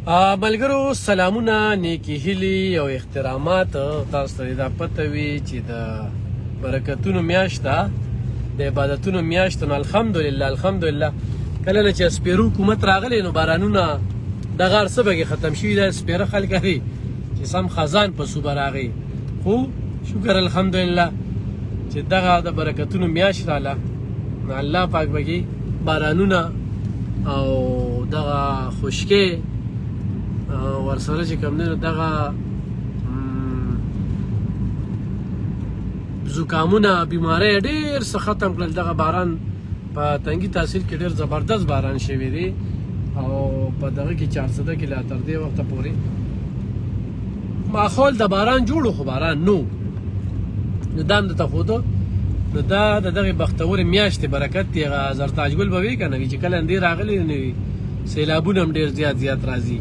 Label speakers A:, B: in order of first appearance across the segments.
A: ملګرو سلامونه نیکی هیلي او احترامات تاسو ته دا پته وي چې د برکتونو میاشت ده د عبادتونو میاشت نو الحمدلله کله نه چې سپیرو حکومت راغلی نو بارانونه دغه هر څه به ختم شوي ده سپیره خلک دي چې سم خزان په صوبه راغی خو شکر الحمدلله چې دغه د برکتونو میاشت راله نو الله پاک به بارانونه او دغه خشکې ورسره چې کوم نه دغه زکامونه بیماری ډیر څه ختم کړل دغه باران په تنګي تحصیل کې ډیر زبردست باران شوی دی او په دغه کې 400 کې لا تر دې وخت پورې ماحول د باران جوړو خو باران نو دام د تخودو نو دا دغه بختور میاشت برکت دی زرتاج ګل به وی کنه چې کله اندې راغلی نه سیلابونه ډیر زیات راځي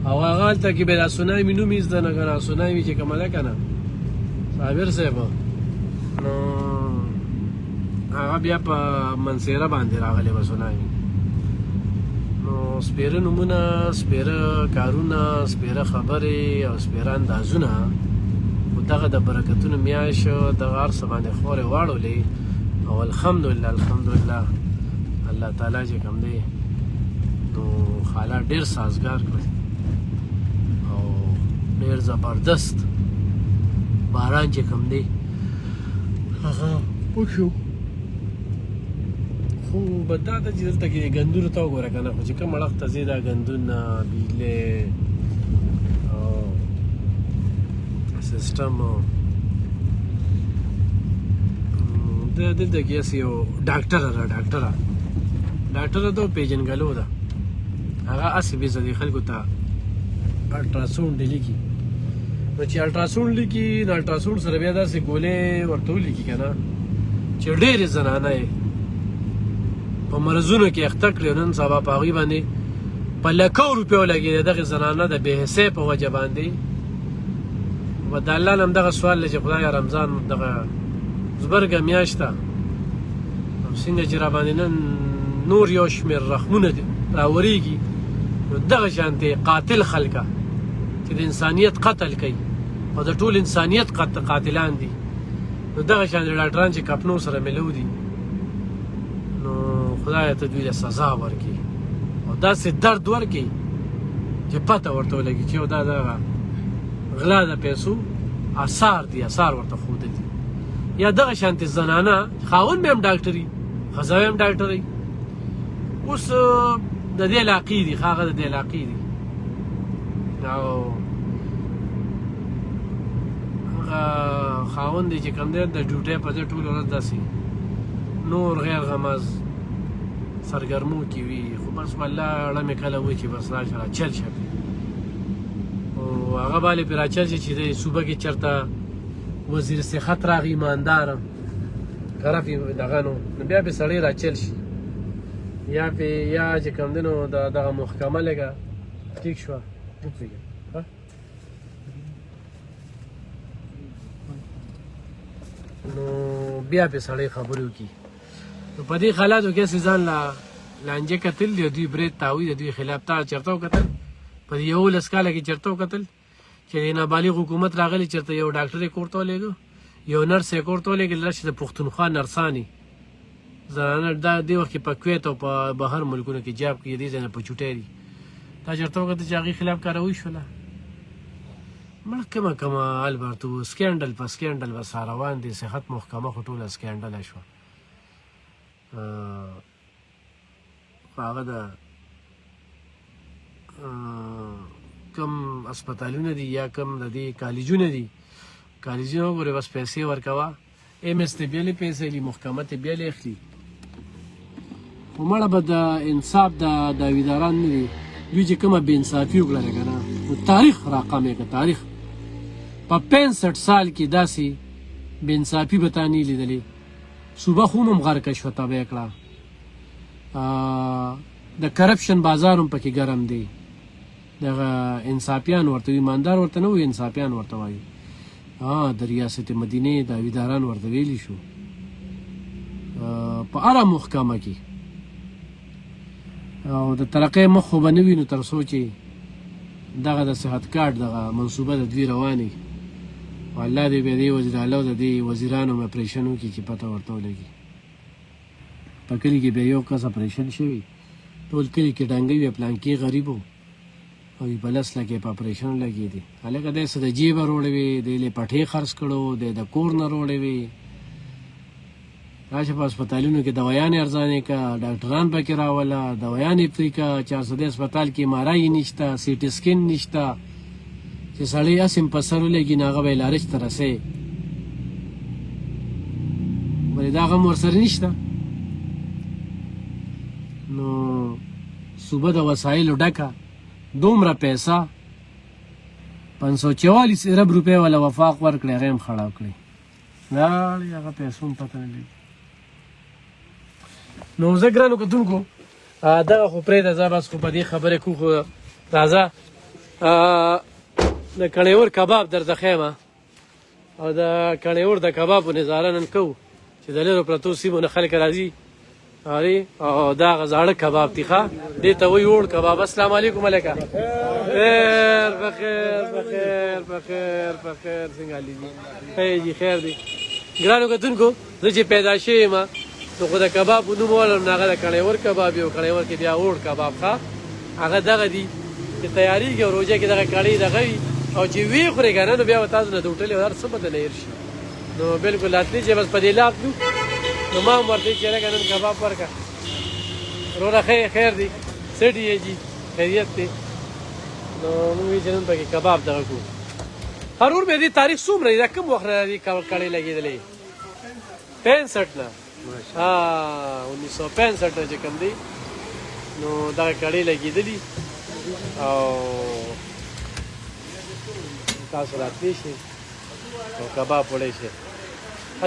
A: او هغه ته کې به سونامي نو میز د نه کنه سونامي چې کومه کنه صابر صاحب نو هغه بیا په منصيره باندې راغلی و سونامي نو سپیره نمونه سپیره کارونه سپیره خبرې او سپیره اندازونه دغه د برکتونو میاش دغه هر څه باندې خورې واړولې او الحمدلله الله تعالی چې کوم دی نو حالات ډیر سازګار کړل او ډیر زبردست باران چې کوم دی هغه وشو خو بدا د چې دلته کې ګندونو ته وګوره که نه خو چې کوم اړخ ته ځې دا ګندونه بیلې سیسټم دلته کې هسې یو ډاکټره ته پیژنګلو ده هغه هسې بې زدې خلکو ته الټراساونډ لیکي نو چې الټراساونډ لیکي د الټراساونډ سره بیا داسې ګولې ورته ولیکي که نه چې ډېرې زنانه یې په مرضونو کې اخته کړي نن سبا په هغوی باندې په لکو روپیو لګېدې دغې زنانه د بې حسۍ په وجه باندې و د الله نه هم دغه سوال دی چې خدایه رمضان دغه زبرګه میاشت ده او څنګه چې راباندې نن نور یو شمېر رحمونه راورېږي نو دغه شانتې قاتل خلکه چې د انسانیت قتل کوي او د ټول انسانیت قاتلان دي نو دغه شانتې ډاکټران چې کپنو سره ملو دي نو خدایه ته دوی له سزا ورکړي او داسې درد ورکړي چې پته ورته ولګي چې دا دغه غلا د پیسو اثار ورته ښودل دي یا دغه شانتې زنانه خاوند به هم ډاکټري ښځه به هم ډاکټري اوس د دې علاقې دي هغه د دې علاقې دي او هغه خاوند دی چې کوم دی د ډیوټۍ په ځای ټوله ورځ داسې نور غیر غمز سرګرمو کې وي خو بس والله اړه مې کله وایي چې بس راشه راچل شه هغه باندې پرې راچل شي چې د صوبه کې چېرته وزیر صحت راغی ایماندار طرف دغه نو بیا پې سړی راچل شي یا چې کوم دی نو دغه محکمه لږه ټیک شوه نو بیا پې سړی خبرې وکړي نو په دې حالاتو کې هسې ځان لانجه کتل دی دوی برید تاوي د دوی خلاف تا چېرته وکتل په 11 کاله کې چېرته وکتل چې د نابالغ حکومت راغلی چېرته یو ډاکټر یې کور ته ولېږه یو نرس یې کور ته ولېږه چې د پښتونخوا نرسانې زنانه دا دې وخت کې په کویت او په بهر ملکونو کې جاب کې دې ځای نه په چوټۍ دي تا چېرته وکتل چې هغې خلاف کاروي شوله مړه کومه البرتو سکینډل په سکینډل بس روان دي صحت محکمه خو ټوله سکینډله شوه خو هغه د کم اسپتالونه دي یا کم د دې کالجونه دي کالجونه وګورې بس پیسې ورکوه ایم ایس ته بیلې پیسې اخلي محکمه ته بیلې اخلي خو مړه به د انصاف د داویداران نه دي دوی چې کومه بې انصافي وکړله که نه نو تاریخ راقم یې که تاریخ په 65 سال کې داسې بې انصافي به تا نه لیدلې صوبه خو هم غرقه شوه تباه یې کړه د کرپشن بازار هم پکې ګرم دی دغه انصافیان ورته ایماندار ورته نه وایي انصافیان ورته وایي د ریاست مدینې داویداران ورته ویلی شو په هره محکمه کې او د ترقۍ مخ خو به نه وي نو تر څو چې دغه د صحت کارت دغه منصوبه د دوی روانې او الله دې بیا دې وزیر اعلی او د دې وزیرانو هم اپریشن وکړي چې پته ورته ولګي په کلي کې بیا یو کس اپریشن شوي ټول کلي کې ډنګۍ وې پلانکي غریب و او په 10 لکه په اپریشن لګې دي هلکه دی څه د جیبه روړې وې دی له پټې خرڅ کړو دی د کور نه روړې وې راشه په هسپتالونو کې دوایانې ارزانې که ډاکټران پکې راوله دوایانې پرې که 400 هسپتال کې MRI نشته سی ټي سکین نشته چې سړی اسیم په سر ولګي نو هغه به یې لارج ته رسې ولې دا غم ورسره نشته نو صوبه د وسایلو ډکه دومره پیسه 544 ارب روپۍ والا وفاق ورکړي هغه هم خړاب کړي لاړې هغه پیسو هم پته نه لګي نو زه ګرانو کتونکو دغه خو پرېږده زه بس خو په دې خبرې کو خو راځه د کڼېور کباب درته ښیم او د کڼېور د کبابو نظاره نن کوو چې د لرو پرتو سیمو نه خلک راځي او دا هغه زاړه کباب دي ښه دې ته وایي اوړ کباب السلام علیکم هلکه خیر بخیر بخیر بخیر بخیر څنګه حالې دي خیر دي خیر دي ګرانو کتونکو زه چې پیدا شوی یم نو خو د کباب نوم وویلم نو هغه د کڼېور کباب یو کڼېور کې بیا اوړ کباب ښه هغه دغه دي چې تیارېږي او روژه کې دغه کړۍ دغه وي او چې ویې خورې که نه نو بیا به تاسو نه د هوټل هر څه به درنه هېر شي نو بلکل راتلي چې بس په دې لار تلو نو ما هم ورته چې لکه نن کباب ورکړه وروره خیر دی څه ډي یې جي خیریت دی نو موږ وایي چې نن پکې کباب دغه کړو هرور مې دې تاریخ څومره دی دا کوم وخت نه دې کړۍ لګېدلې 65 نه 1965 نه چې کوم دی نو دغه کړۍ لګېدلي او تاسو راتلی شئ او کباب وړی شئ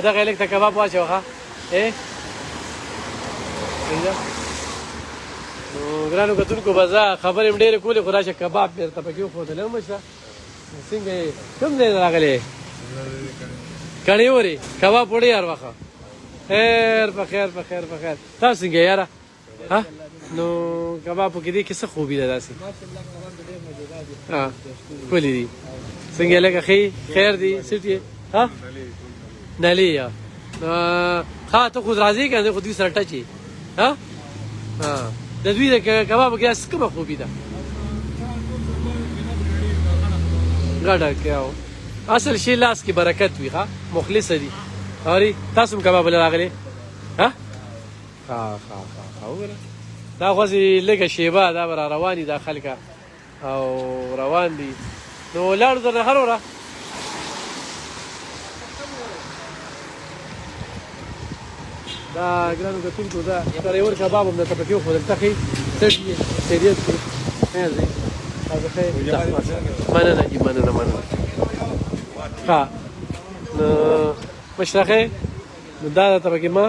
A: دغه هلک ته کباب واچوه ښه نو ګرانو کتونکو به زه خبرې م ډېرې کولې خو راشه کباب مې درته پکې وښودلی مشره څنګه یې کوم ځای نه راغلی کڼېورې کباب وړی هر وخت خیر په خیر په خیر په خیر تاسو څنګه یاره نو کبابو کې دې کې څه خوبي ده داسې ښکلي دي څنګه یې لکه خیر دي سټ یې نلي یا ښه ته خو راځې که نه خو دوی سره ټچ یې د دوی د کبابو کې داسې کومه خوبي ده ګډه کې اصل شي لاس کې برکت وي ښه مخلصه دي اوري تاسو هم کباب له راغلي ښه وګوره دا خوځي لږه شیبه دا به را روان دي دا خلکه او روان دي نو لاړو درنه هر وره دا ګرانو کتونکو دا کڼېور کباب هم درته پکې وښودل ته ښې څه دي خیریت دي خیر دی تاسو خیر مننه جي مننه ښه نو مشره ښې نو دا درته پکې ما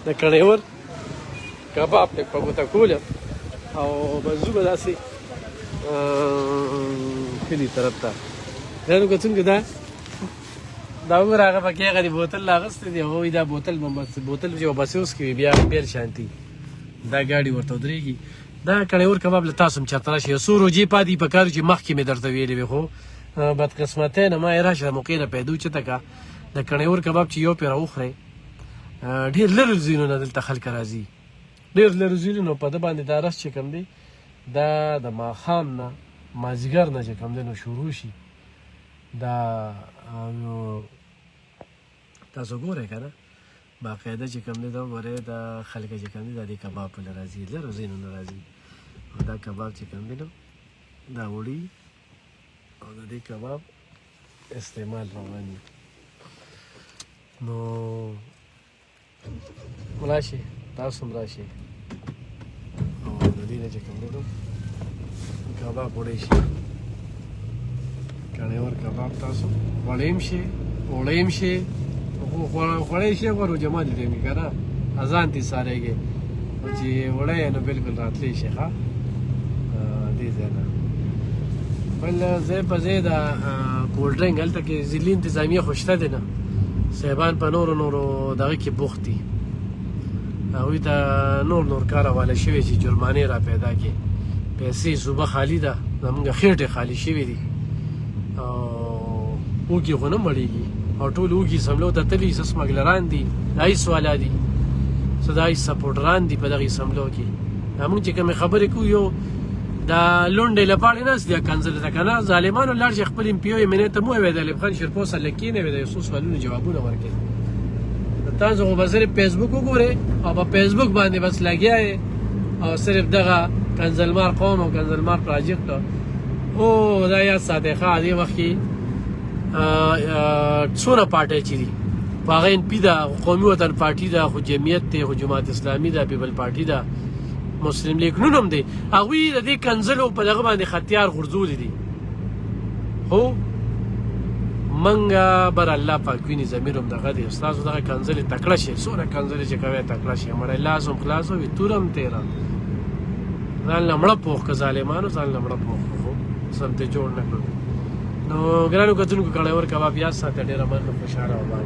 A: د کڼېور کباب ته په ګوته کولم او به ځو به داسې کلي طرف ته ګرانو کتونکو دا وګوره هغه پکې هغه د بوتل راغستی دی هغه وایي دا بوتل چې به بسې اوس کې وي بیا بېل شانتي دا ګاډي ورته ودرېږي دا کڼېور کباب له تاسو هم چېرته راشي یو څو روجې پاتې په کار چې مخکې مې درته ویلې وې خو بدقسمتۍ نه ما یې راشه د موقع نه پیدا اوچته که د کڼېور کباب چې یو پرې راوخورئ ډېر لرې ځایونو نه دلته خلک راځي ډېر لرې ځایونو نو په ده باندې دا رس چې کوم دی دا د ماښام نه مازدیګر نه چې کوم دی نو شروع شي دا تاسو ګورئ که نه باقاعده چې کوم دی دا وګورئ دا خلک چې کوم دی دا دې کباب پله راځي لرو ځایونو نه راځي او دا کباب چې کوم دی نو دا وړي او د دې کباب استعمال روان وي نو راشئ تاسو هم راشئ او د دې نه چې کوم دی نو کباب وړی شي کڼېور کباب تاسو وړی هم شي وړی هم شي خوړی شي غواړو جمع دي ټیم کې که نه اذان تې سارېږي او چې وړی نو بلکل راتلی شي ښه دې ځای نه بل ځای په ځای د کولډ ډرنک هلته کې ضلعي انتظامیه خو شته دی نه صاحبان په نورو دغه کې بوخت دي هغوی ته نور کار حواله شوی چې جرمانې را پیدا کړي پیسې صوبه خالی ده زمونږ خېټې خالی شوي دي او اوږې خو نه مړېږي او ټول اوږې سملو ته تلي څه سمګلران دي رئیس والا دي څه د رئیس سپورټران دي په دغې سملو کې مونږ چې کومې خبرې کوو یو دا لونډې لپاړې ناست دي کنځلې ته که نه ظالمانو لاړ شي خپل ایم پي او منې ته مو ووایي د ایوب خان شیرپور سره لږ کښېنوي د یو څو سوالونو جوابونه ورکړي تاسو خو به صرف فیسبوک وګورئ او په فیسبوک باندې بس لګیا یې او صرف دغه کنزلمار قوم او کنزلمار پراجیکټ او دا یاد ساتئ ښه دې وخت کې څونه پارټۍ چې دي په هغه ان پي ده قومي وطن پارټي ده خو جمعیت دی خو جماعت اسلامي ده پیپل پارټي ده مسلم لیگ نون هم دی هغوی د دې کنځلو په دغه باندې ختیار غورځولي دي خو منګه بر الله پاک ویني ضمیر هم دغه دی ستاسو دغه کنځلې تکړه شي څومره کنځلې چې کوئ تکړه شي مړی لاس هم خلاص وي تور هم تیره ځان له مړه پوخ که ظالمانو ځان له مړه پوخ خو سم ته جوړ نه کړو نو ګرانو کتونکو کړی ور کباب یاد ساته ډېره مننه خوشحاله وبانه